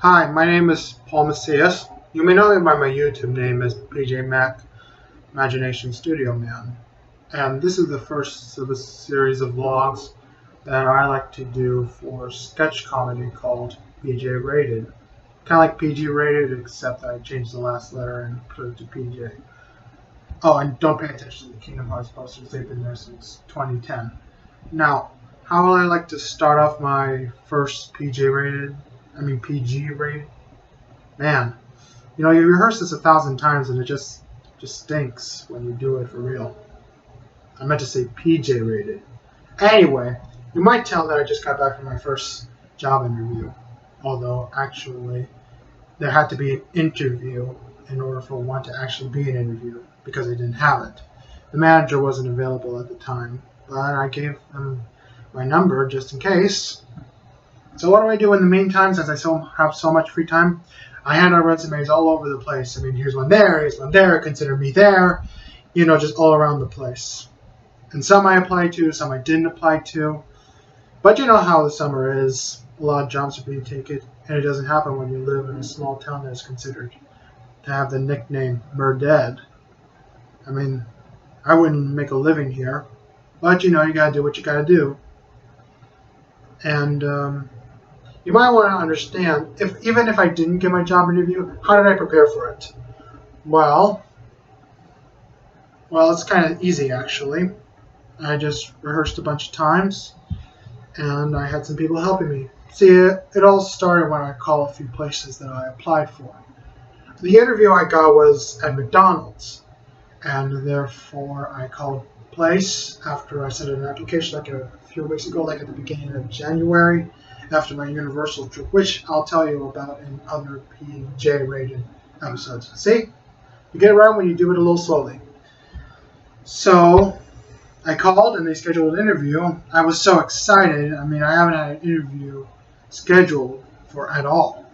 Hi, my name is Paul Macias. You may know me by my YouTube name as PJ Mac Imagination Studio Man. And this is the first of a series of vlogs that I like to do for sketch comedy called PJ Rated. Kind of like PG Rated, except I changed the last letter and put it to PJ. Oh, and don't pay attention to the Kingdom Hearts posters, they've been there since 2010. Now, how would I like to start off my first PG Rated? Man, you rehearse this 1,000 times and it just stinks when you do it for real. I meant to say PJ rated. Anyway, you might tell that I just got back from my first job interview. Although, actually, there had to be an interview in order for one to actually be an interview because I didn't have it. The manager wasn't available at the time, but I gave him my number just in case. So what do I do in the meantime since I have so much free time? I hand out resumes all over the place. I mean, here's one there, consider me there, just all around the place. And some I applied to, some I didn't apply to. But you know how the summer is. A lot of jobs are being taken, and it doesn't happen when you live in a small town that is considered to have the nickname Murdead. I mean, I wouldn't make a living here, but you gotta do what you gotta do. And you might want to understand, even if I didn't get my job interview, how did I prepare for it? Well, it's kind of easy actually. I just rehearsed a bunch of times, and I had some people helping me. See, it all started when I called a few places that I applied for. The interview I got was at McDonald's, and therefore I called place after I sent an application like a few weeks ago, like at the beginning of January, after my Universal trip, which I'll tell you about in other PJ-rated episodes. See? You get it right when you do it a little slowly. So, I called and they scheduled an interview. I was so excited. I mean, I haven't had an interview scheduled for at all.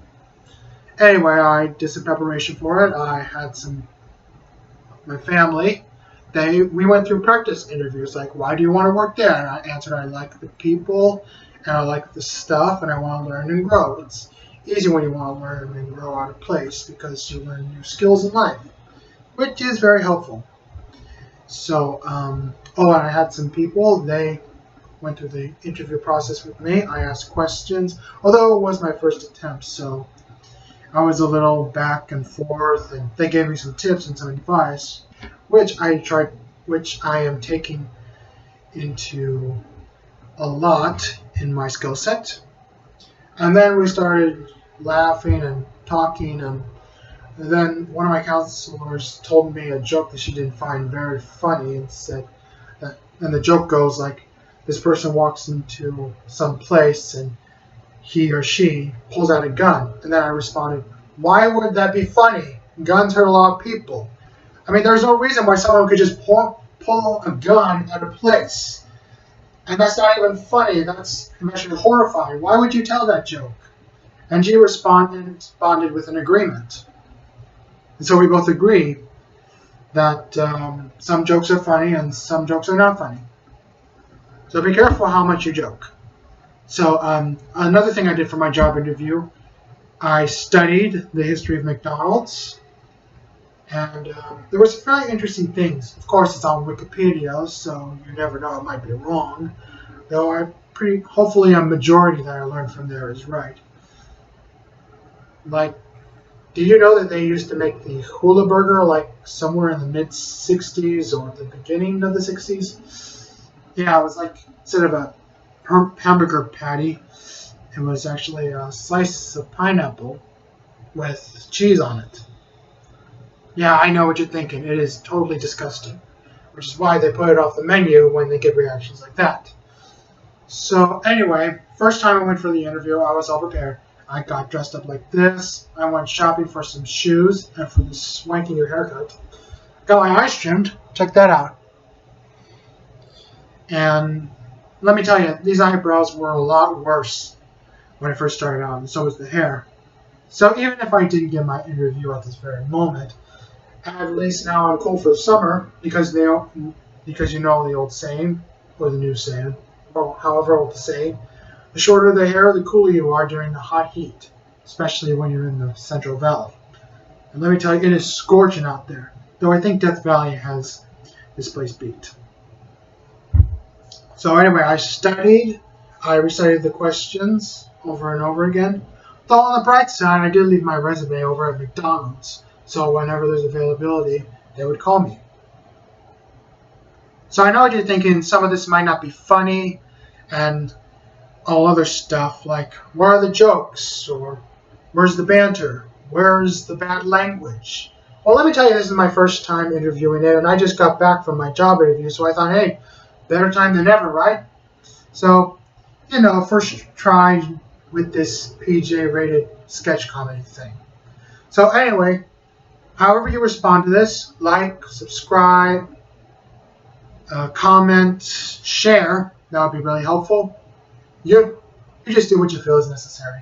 Anyway, I did some preparation for it. I had my family. We went through practice interviews, like, why do you want to work there? And I answered, I like the people, and I like the stuff, and I want to learn and grow. It's easy when you want to learn and grow out of place because you learn new skills in life, which is very helpful. So, and I had some people. They went through the interview process with me. I asked questions, although it was my first attempt, so I was a little back and forth, and they gave me some tips and some advice, which I am taking into a lot in my skill set. And then we started laughing and talking, and then one of my counselors told me a joke that she didn't find very funny, and said that, and the joke goes like, this person walks into some place and he or she pulls out a gun, and then I responded, why would that be funny? Guns hurt a lot of people. I mean, there's no reason why someone could just pull a gun at a place. And that's not even funny. That's actually horrifying. Why would you tell that joke? And she responded with an agreement. And so we both agree that some jokes are funny and some jokes are not funny. So be careful how much you joke. So another thing I did for my job interview, I studied the history of McDonald's. And there were some very interesting things. Of course, it's on Wikipedia, so you never know, it might be wrong. Though hopefully a majority that I learned from there is right. Like, did you know that they used to make the hula burger like somewhere in the mid-60s or the beginning of the 60s? Yeah, it was like, instead of a hamburger patty, it was actually a slice of pineapple with cheese on it. Yeah, I know what you're thinking. It is totally disgusting, which is why they put it off the menu when they get reactions like that. So anyway, first time I went for the interview, I was all prepared. I got dressed up like this. I went shopping for some shoes and for this swanky new haircut. Got my eyes trimmed. Check that out. And let me tell you, these eyebrows were a lot worse when I first started out, and so was the hair. So even if I didn't get my interview at this very moment, at least now I'm cool for the summer because you know the old saying, or the new saying, or however old the saying, the shorter the hair, the cooler you are during the hot heat. especially when you're in the Central Valley. And let me tell you, it is scorching out there, though I think Death Valley has this place beat. So anyway, I recited the questions over and over again. Though on the bright side, I did leave my resume over at McDonald's, so whenever there's availability, they would call me. So I know what you're thinking, some of this might not be funny, and all other stuff, like, where are the jokes, or where's the banter, where's the bad language? Well, let me tell you, this is my first time interviewing it, and I just got back from my job interview, so I thought, hey, better time than ever, right? So, first try with this PJ-rated sketch comedy thing. So anyway, however you respond to this, like, subscribe, comment, share, that would be really helpful. You just do what you feel is necessary.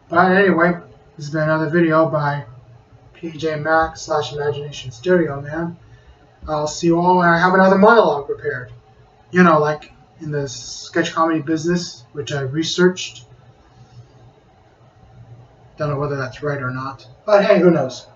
But anyway, this has been another video by PJ Mac / Imagination Studio, man. I'll see you all when I have another monologue prepared. Like in the sketch comedy business, which I researched. Don't know whether that's right or not. But hey, who knows?